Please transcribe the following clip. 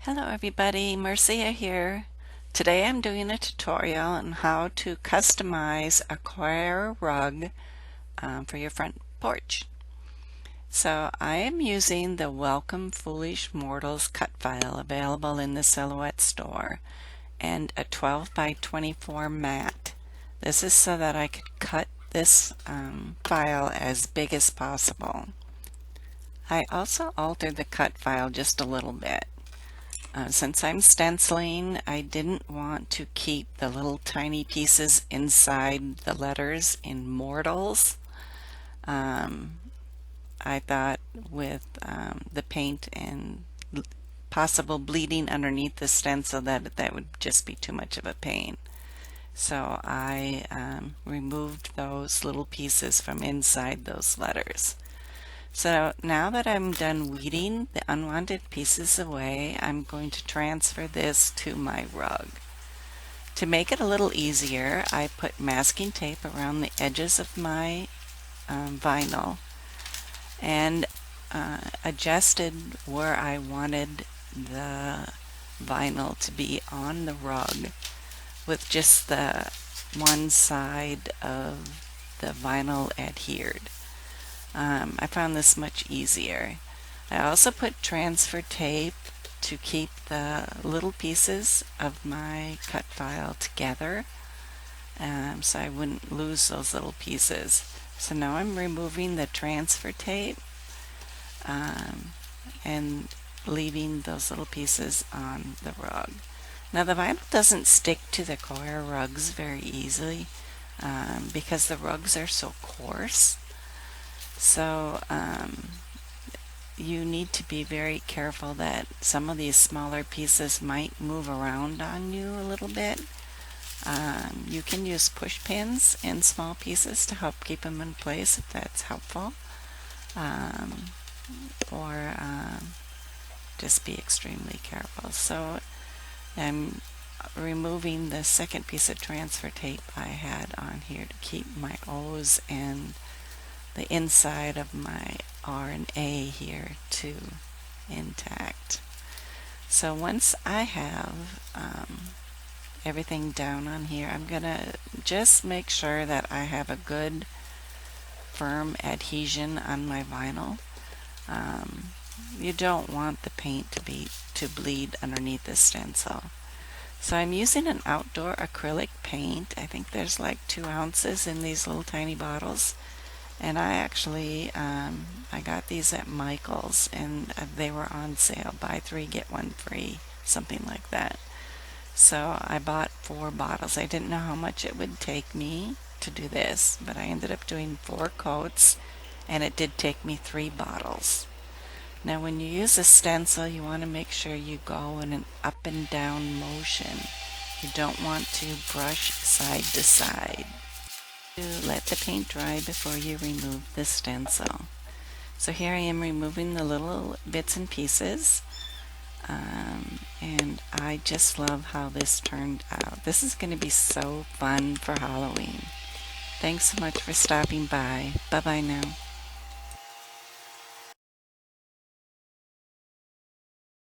Hello everybody, Marcia here. Today I'm doing a tutorial on how to customize a coir rug for your front porch. So I am using the Welcome Foolish Mortals cut file available in the Silhouette store and a 12 by 24 mat. This is so that I could cut this file as big as possible. I also altered the cut file just a little bit. Since I'm stenciling, I didn't want to keep the little tiny pieces inside the letters in mortals. I thought with the paint and possible bleeding underneath the stencil that would just be too much of a pain. So I removed those little pieces from inside those letters. So now that I'm done weeding the unwanted pieces away, I'm going to transfer this to my rug. To make it a little easier, I put masking tape around the edges of my vinyl and adjusted where I wanted the vinyl to be on the rug with just the one side of the vinyl adhered. I found this much easier. I also put transfer tape to keep the little pieces of my cut file together so I wouldn't lose those little pieces. So now I'm removing the transfer tape and leaving those little pieces on the rug. Now the vinyl doesn't stick to the coir rugs very easily because the rugs are so coarse. So you need to be very careful that some of these smaller pieces might move around on you a little bit. You can use push pins in small pieces to help keep them in place if that's helpful. Or just be extremely careful. So I'm removing the second piece of transfer tape I had on here to keep my O's and the inside of my R and A here too intact. So once I have everything down on here, I'm gonna just make sure that I have a good firm adhesion on my vinyl. You don't want the paint to bleed underneath the stencil. So I'm using an outdoor acrylic paint. I think there's like 2 ounces in these little tiny bottles. And I actually, I got these at Michael's and they were on sale. Buy 3, get 1 free, something like that. So I bought 4 bottles. I didn't know how much it would take me to do this, but I ended up doing 4 coats and it did take me 3 bottles. Now when you use a stencil, you want to make sure you go in an up and down motion. You don't want to brush side to side. Let the paint dry before you remove the stencil. So here I am removing the little bits and pieces, and I just love how this turned out. This is going to be so fun for Halloween. Thanks so much for stopping by. Bye bye now.